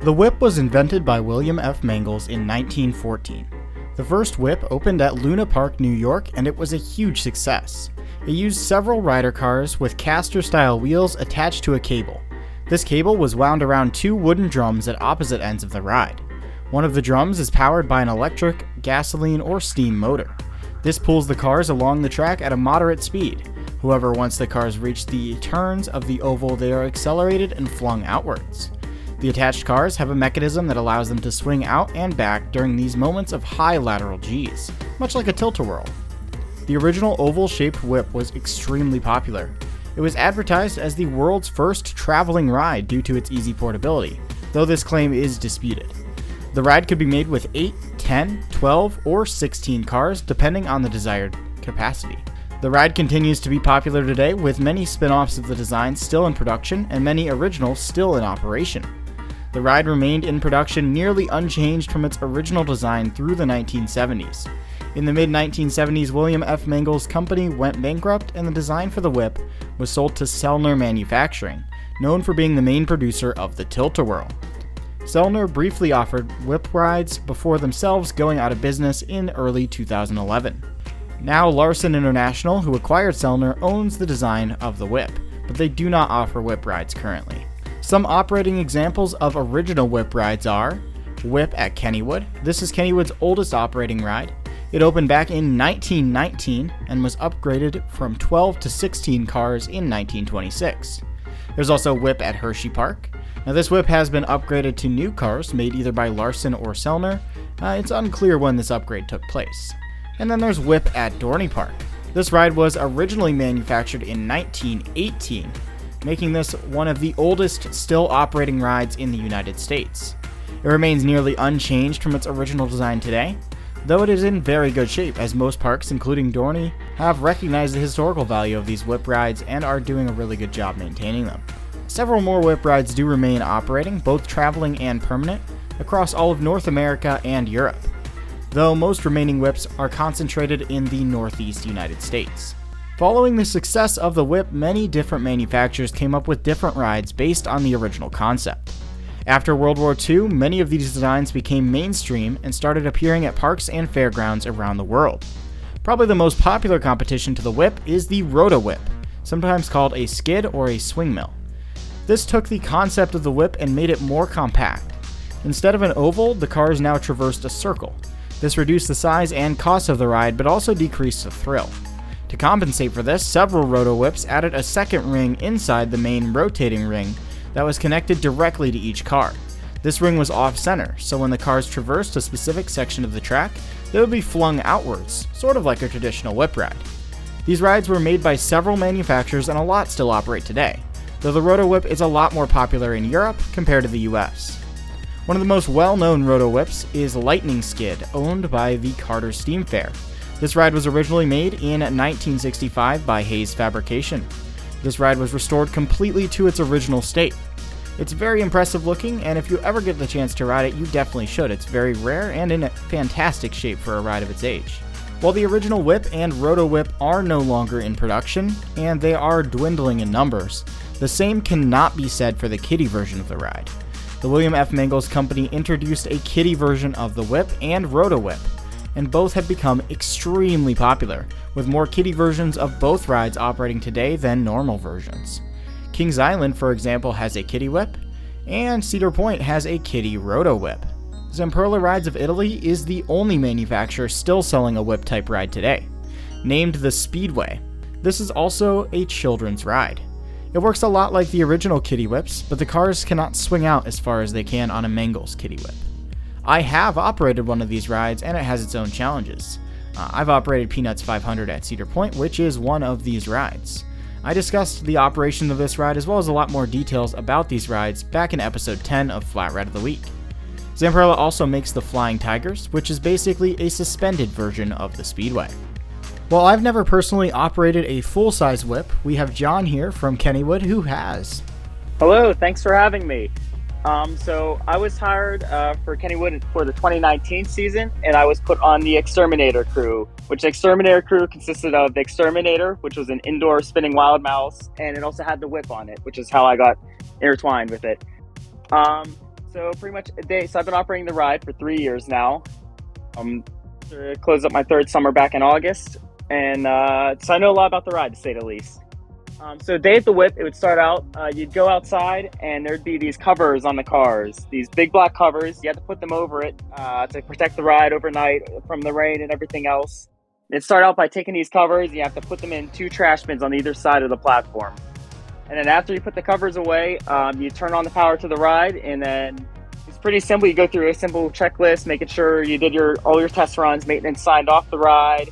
The whip was invented by William F. Mangles in 1914. The first whip opened at Luna Park, New York, and it was a huge success. It used several rider cars with caster-style wheels attached to a cable. This cable was wound around two wooden drums at opposite ends of the ride. One of the drums is powered by an electric, gasoline, or steam motor. This pulls the cars along the track at a moderate speed. However, once the cars reach the turns of the oval, they are accelerated and flung outwards. The attached cars have a mechanism that allows them to swing out and back during these moments of high lateral Gs, much like a tilt-a-whirl. The original oval-shaped whip was extremely popular. It was advertised as the world's first traveling ride due to its easy portability, though this claim is disputed. The ride could be made with 8, 10, 12, or 16 cars, depending on the desired capacity. The ride continues to be popular today, with many spin-offs of the design still in production and many originals still in operation. The ride remained in production nearly unchanged from its original design through the 1970s. In the mid-1970s, William F. Mangles' company went bankrupt and the design for the whip was sold to Sellner Manufacturing, known for being the main producer of the Tilt-A-Whirl. Sellner briefly offered whip rides before themselves going out of business in early 2011. Now Larson International, who acquired Sellner, owns the design of the whip, but they do not offer whip rides currently. Some operating examples of original whip rides are Whip at Kennywood. This is Kennywood's oldest operating ride. It opened back in 1919 and was upgraded from 12 to 16 cars in 1926. There's also Whip at Hershey Park. Now this whip has been upgraded to new cars made either by Larson or Sellner. It's unclear when this upgrade took place. And then there's Whip at Dorney Park. This ride was originally manufactured in 1918, making this one of the oldest still operating rides in the United States. It remains nearly unchanged from its original design today, though it is in very good shape, as most parks, including Dorney, have recognized the historical value of these whip rides and are doing a really good job maintaining them. Several more whip rides do remain operating, both traveling and permanent, across all of North America and Europe, though most remaining whips are concentrated in the Northeast United States. Following the success of the whip, many different manufacturers came up with different rides based on the original concept. After World War II, many of these designs became mainstream and started appearing at parks and fairgrounds around the world. Probably the most popular competition to the whip is the Roto-Whip, sometimes called a skid or a swing mill. This took the concept of the whip and made it more compact. Instead of an oval, the cars now traversed a circle. This reduced the size and cost of the ride, but also decreased the thrill. To compensate for this, several Roto-Whips added a second ring inside the main rotating ring that was connected directly to each car. This ring was off-center, so when the cars traversed a specific section of the track, they would be flung outwards, sort of like a traditional whip ride. These rides were made by several manufacturers and a lot still operate today, though the Roto-Whip is a lot more popular in Europe compared to the US. One of the most well-known Roto-Whips is Lightning Skid, owned by the Carter Steam Fair. This ride was originally made in 1965 by Hayes Fabrication. This ride was restored completely to its original state. It's very impressive looking, and if you ever get the chance to ride it, you definitely should. It's very rare and in fantastic shape for a ride of its age. While the original whip and Roto-Whip are no longer in production, and they are dwindling in numbers, the same cannot be said for the kiddie version of the ride. The William F. Mangles company introduced a kiddie version of the whip and Roto-Whip, and both have become extremely popular, with more kiddie versions of both rides operating today than normal versions. Kings Island, for example, has a kiddie whip, and Cedar Point has a kiddie Roto-Whip. ZAMPERLA Rides of Italy is the only manufacturer still selling a whip-type ride today. Named the Speedway, this is also a children's ride. It works a lot like the original kiddie whips, but the cars cannot swing out as far as they can on a Mangles kiddie whip. I have operated one of these rides, and it has its own challenges. I've operated Peanuts 500 at Cedar Point, which is one of these rides. I discussed the operation of this ride as well as a lot more details about these rides back in episode 10 of Flat Ride of the Week. ZAMPERLA also makes the Flying Tigers, which is basically a suspended version of the Speedway. While I've never personally operated a full-size whip, we have John here from Kennywood who has. Hello, thanks for having me. So I was hired for Kennywood for the 2019 season, and I was put on the Exterminator crew, which the Exterminator crew consisted of the Exterminator, which was an indoor spinning wild mouse, and it also had the whip on it, which is how I got intertwined with it. So pretty much a day. So I've been operating the ride for 3 years now. Closed up my third summer back in August, and so I know a lot about the ride, to say the least. So day at the whip, it would start out, you'd go outside and there'd be these covers on the cars, these big black covers. You had to put them over it to protect the ride overnight from the rain and everything else. It'd start out by taking these covers, you have to put them in 2 trash bins on either side of the platform. And then after you put the covers away, you turn on the power to the ride, and then it's pretty simple. You go through a simple checklist, making sure you did all your test runs, maintenance signed off the ride,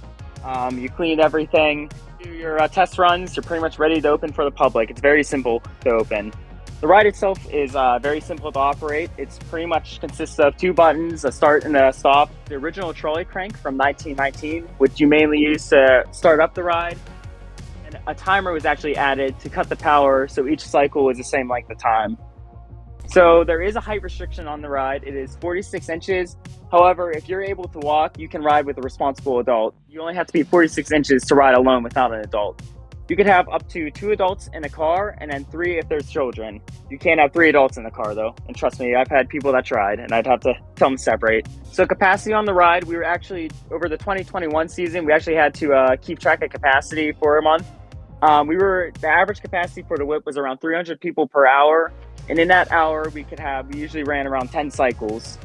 you cleaned everything. Do your test runs, you're pretty much ready to open for the public. It's very simple to open. The ride itself is very simple to operate. It's pretty much consists of 2 buttons, a start and a stop. The original trolley crank from 1919, which you mainly use to start up the ride. And a timer was actually added to cut the power, so each cycle is the same length of time. So there is a height restriction on the ride. It is 46 inches. However, if you're able to walk, you can ride with a responsible adult. You only have to be 46 inches to ride alone without an adult. You could have up to 2 adults in a car, and then 3 if there's children. You can't have 3 adults in the car, though. And trust me, I've had people that tried, and I'd have to tell them to separate. So capacity on the ride, we were actually, over the 2021 season, we actually had to keep track of capacity for a month. The average capacity for the whip was around 300 people per hour. And in that hour, we usually ran around 10 cycles.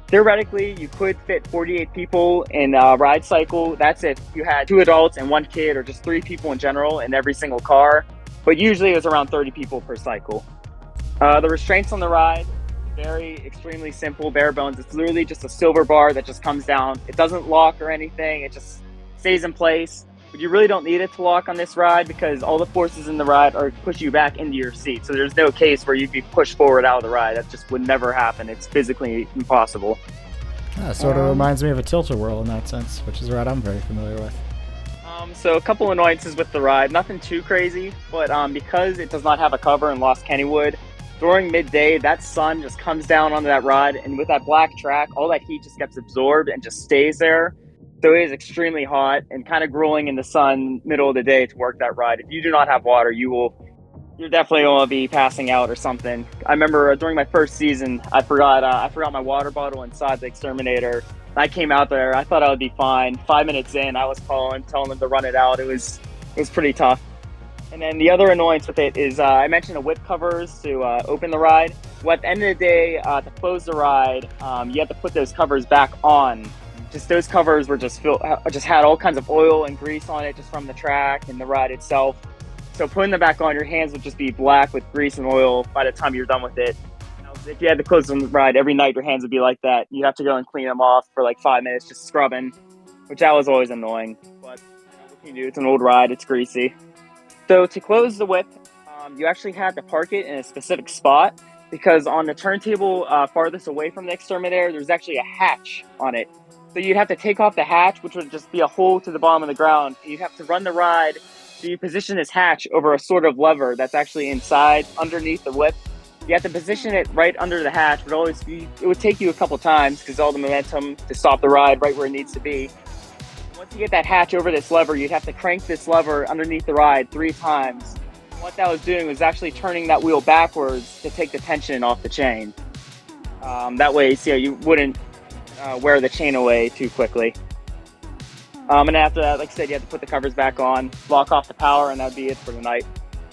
Theoretically, you could fit 48 people in a ride cycle. That's if you had 2 adults and 1 kid, or just 3 people in general in every single car. But usually it was around 30 people per cycle. The restraints on the ride, extremely simple, bare bones. It's literally just a silver bar that just comes down. It doesn't lock or anything. It just stays in place. But you really don't need it to lock on this ride, because all the forces in the ride are push you back into your seat. So there's no case where you'd be pushed forward out of the ride. That just would never happen. It's physically impossible. Sort of reminds me of a tilt-a-whirl in that sense, which is a ride I'm very familiar with. So a couple annoyances with the ride. Nothing too crazy, but because it does not have a cover in Lost Kennywood, during midday, that sun just comes down onto that ride, and with that black track, all that heat just gets absorbed and just stays there. So it is extremely hot and kind of grueling in the sun middle of the day to work that ride. If you do not have water, you're definitely going to be passing out or something. I remember during my first season, I forgot my water bottle inside the exterminator. I came out there. I thought I would be fine. 5 minutes in, I was telling them to run it out. It was pretty tough. And then the other annoyance with it is I mentioned the whip covers to open the ride. Well, at the end of the day, to close the ride, you have to put those covers back on. Just those covers were just had all kinds of oil and grease on it just from the track and the ride itself. So putting them back on, your hands would just be black with grease and oil by the time you're done with it. If you had to close the ride every night, your hands would be like that. You'd have to go and clean them off for like 5 minutes, just scrubbing, which that was always annoying. But what can you do? It's an old ride. It's greasy. So to close the whip, you actually had to park it in a specific spot, because on the turntable farthest away from the exterminator, there's actually a hatch on it. So you'd have to take off the hatch, which would just be a hole to the bottom of the ground. You'd have to run the ride. So you position this hatch over a sort of lever that's actually inside, underneath the whip. You have to position it right under the hatch, but it would take you a couple times because all the momentum to stop the ride right where it needs to be. Once you get that hatch over this lever, you'd have to crank this lever underneath the ride 3 times. What that was doing was actually turning that wheel backwards to take the tension off the chain. That way, you wouldn't wear the chain away too quickly. And after that, like I said, you have to put the covers back on, lock off the power, and that'd be it for the night.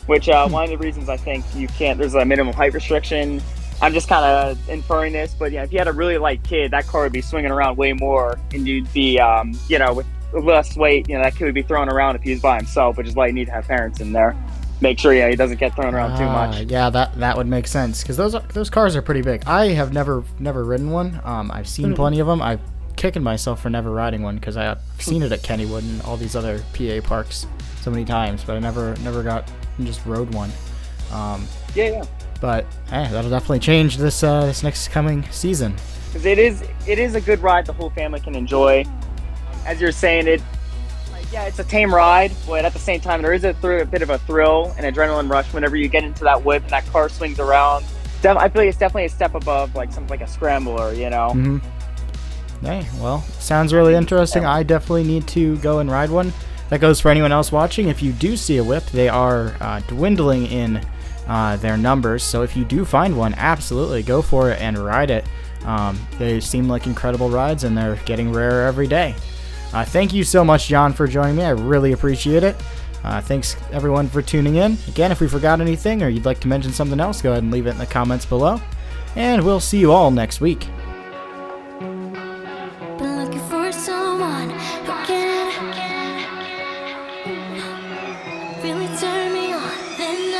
Which one of the reasons I think you can't, there's a minimum height restriction. I'm just kind of inferring this, but if you had a really light kid, that car would be swinging around way more, and you'd be, with less weight, that kid would be thrown around if he was by himself, which is why you need to have parents in there. Make sure, he doesn't get thrown around too much. Yeah, that would make sense, because those cars are pretty big. I have never ridden one. I've seen plenty of them. I'm kicking myself for never riding one, because I've seen it at Kennywood and all these other PA parks so many times, but I never got and just rode one. Yeah. But that'll definitely change this next coming season. Because it is a good ride the whole family can enjoy. As you're saying, it's a tame ride, but at the same time, there is a bit of a thrill and adrenaline rush whenever you get into that whip and that car swings around. I feel like it's definitely a step above like something like a scrambler, Mm-hmm. Hey, well, sounds really interesting. Yeah. I definitely need to go and ride one. That goes for anyone else watching. If you do see a whip, they are dwindling in their numbers. So if you do find one, absolutely go for it and ride it. They seem like incredible rides, and they're getting rarer every day. Thank you so much, John, for joining me. I really appreciate it. Thanks, everyone, for tuning in. Again, if we forgot anything or you'd like to mention something else, go ahead and leave it in the comments below. And we'll see you all next week. Been looking for someone who can really turn me on. Then